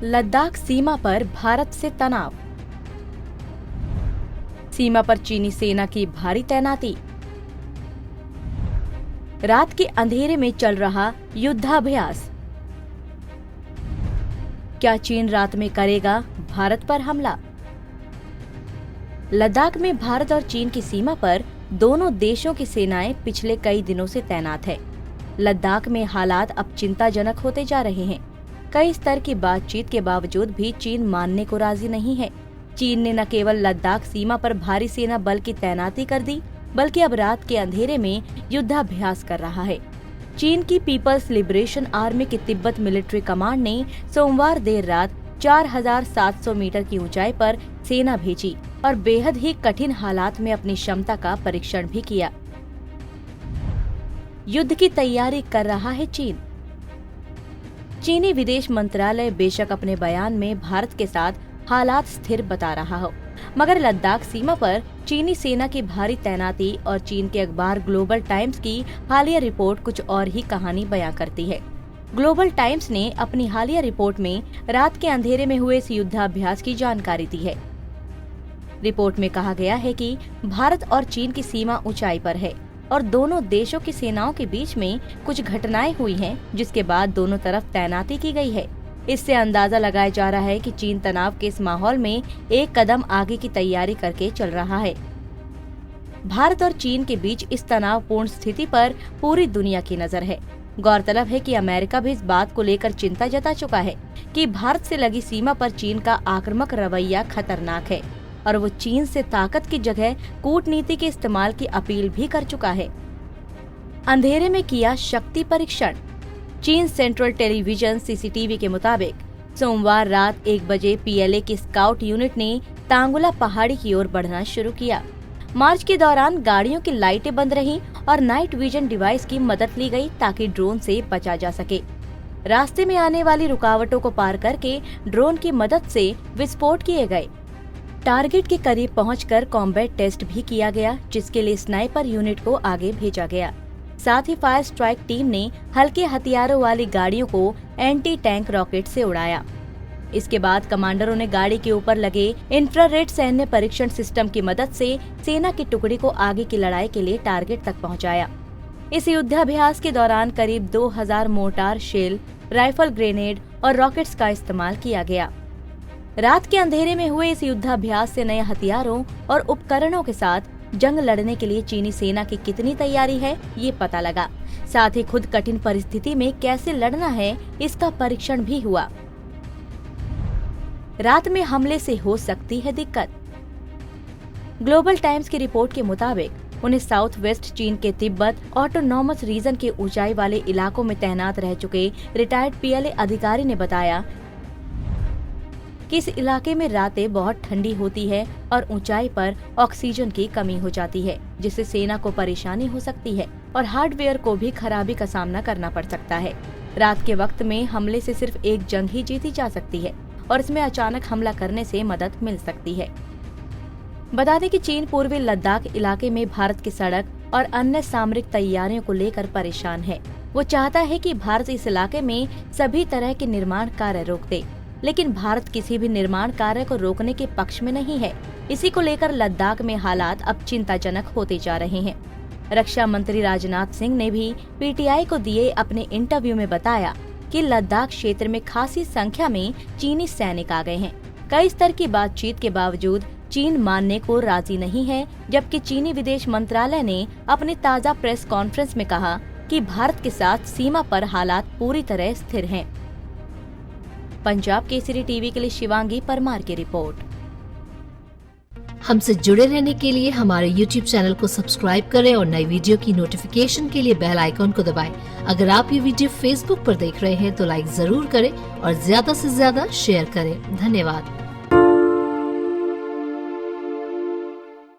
लद्दाख सीमा पर भारत से तनाव। सीमा पर चीनी सेना की भारी तैनाती। रात के अंधेरे में चल रहा युद्धाभ्यास। क्या चीन रात में करेगा भारत पर हमला? लद्दाख में भारत और चीन की सीमा पर दोनों देशों की सेनाएं पिछले कई दिनों से तैनात है। लद्दाख में हालात अब चिंताजनक होते जा रहे हैं। कई स्तर की बातचीत के बावजूद भी चीन मानने को राजी नहीं है। चीन ने न केवल लद्दाख सीमा पर भारी सेना बल की तैनाती कर दी, बल्कि अब रात के अंधेरे में युद्धाभ्यास कर रहा है। चीन की पीपल्स लिबरेशन आर्मी की तिब्बत मिलिट्री कमांड ने सोमवार देर रात 4700 मीटर की ऊंचाई पर सेना भेजी और बेहद ही कठिन हालात में अपनी क्षमता का परीक्षण भी किया। युद्ध की तैयारी कर रहा है चीन। चीनी विदेश मंत्रालय बेशक अपने बयान में भारत के साथ हालात स्थिर बता रहा हो, मगर लद्दाख सीमा पर चीनी सेना की भारी तैनाती और चीन के अखबार ग्लोबल टाइम्स की हालिया रिपोर्ट कुछ और ही कहानी बयां करती है। ग्लोबल टाइम्स ने अपनी हालिया रिपोर्ट में रात के अंधेरे में हुए इस युद्धाभ्यास की जानकारी दी है। रिपोर्ट में कहा गया है कि भारत और चीन की सीमा ऊंचाई पर है और दोनों देशों की सेनाओं के बीच में कुछ घटनाएं हुई हैं, जिसके बाद दोनों तरफ तैनाती की गई है। इससे अंदाजा लगाया जा रहा है कि चीन तनाव के इस माहौल में एक कदम आगे की तैयारी करके चल रहा है। भारत और चीन के बीच इस तनावपूर्ण स्थिति पर पूरी दुनिया की नजर है। गौरतलब है कि अमेरिका भी इस बात को लेकर चिंता जता चुका है कि भारत से लगी सीमा पर चीन का आक्रामक रवैया खतरनाक है और वो चीन से ताकत की जगह कूटनीति के इस्तेमाल की अपील भी कर चुका है। अंधेरे में किया शक्ति परीक्षण। चीन सेंट्रल टेलीविजन सीसीटीवी के मुताबिक सोमवार रात 1 बजे पीएलए की स्काउट यूनिट ने तांगुला पहाड़ी की ओर बढ़ना शुरू किया। मार्च के दौरान गाड़ियों की लाइटें बंद रहीं और नाइट विजन डिवाइस की मदद ली गई ताकि ड्रोन से बचा जा सके। रास्ते में आने वाली रुकावटों को पार करके ड्रोन की मदद से विस्फोट किए गए। टारगेट के करीब पहुंचकर कॉम्बैट टेस्ट भी किया गया, जिसके लिए स्नाइपर यूनिट को आगे भेजा गया। साथ ही फायर स्ट्राइक टीम ने हल्के हथियारों वाली गाड़ियों को एंटी टैंक रॉकेट से उड़ाया। इसके बाद कमांडरों ने गाड़ी के ऊपर लगे इंफ्रारेड सैन्य परीक्षण सिस्टम की मदद से सेना की टुकड़ी को आगे की लड़ाई के लिए टारगेट तक पहुंचाया। इस युद्धाभ्यास के दौरान करीब 2000 मोर्टार शेल, राइफल, ग्रेनेड और रॉकेट्स का इस्तेमाल किया गया। रात के अंधेरे में हुए इस युद्धाभ्यास से नए हथियारों और उपकरणों के साथ जंग लड़ने के लिए चीनी सेना की कितनी तैयारी है, ये पता लगा। साथ ही खुद कठिन परिस्थिति में कैसे लड़ना है, इसका परीक्षण भी हुआ। रात में हमले से हो सकती है दिक्कत। ग्लोबल टाइम्स की रिपोर्ट के मुताबिक उन्हें साउथ वेस्ट चीन के तिब्बत ऑटोनॉमस रीजन के ऊंचाई वाले इलाकों में तैनात रह चुके रिटायर्ड पीएलए अधिकारी ने बताया कि इस इलाके में रातें बहुत ठंडी होती है और ऊंचाई पर ऑक्सीजन की कमी हो जाती है, जिससे सेना को परेशानी हो सकती है और हार्डवेयर को भी खराबी का सामना करना पड़ सकता है। रात के वक्त में हमले से सिर्फ एक जंग ही जीती जा सकती है और इसमें अचानक हमला करने से मदद मिल सकती है। बता दें कि चीन पूर्वी लद्दाख इलाके में भारत की सड़क और अन्य सामरिक तैयारियों को लेकर परेशान है। वो चाहता है कि भारत इस इलाके में सभी तरह के निर्माण कार्य रोक दे, लेकिन भारत किसी भी निर्माण कार्य को रोकने के पक्ष में नहीं है। इसी को लेकर लद्दाख में हालात अब चिंताजनक होते जा रहे हैं। रक्षा मंत्री राजनाथ सिंह ने भी पीटीआई को दिए अपने इंटरव्यू में बताया कि लद्दाख क्षेत्र में खासी संख्या में चीनी सैनिक आ गए हैं। कई स्तर की बातचीत के बावजूद चीन मानने को राजी नहीं है, जबकि चीनी विदेश मंत्रालय ने अपनी ताज़ा प्रेस कॉन्फ्रेंस में कहा कि भारत के साथ सीमा पर हालात पूरी तरह स्थिर हैं। पंजाब केसरी टीवी के लिए शिवांगी परमार की रिपोर्ट। हमसे जुड़े रहने के लिए हमारे YouTube चैनल को सब्सक्राइब करें और नई वीडियो की नोटिफिकेशन के लिए बेल आइकॉन को दबाएं। अगर आप ये वीडियो Facebook पर देख रहे हैं तो लाइक जरूर करें और ज्यादा से ज्यादा शेयर करें। धन्यवाद।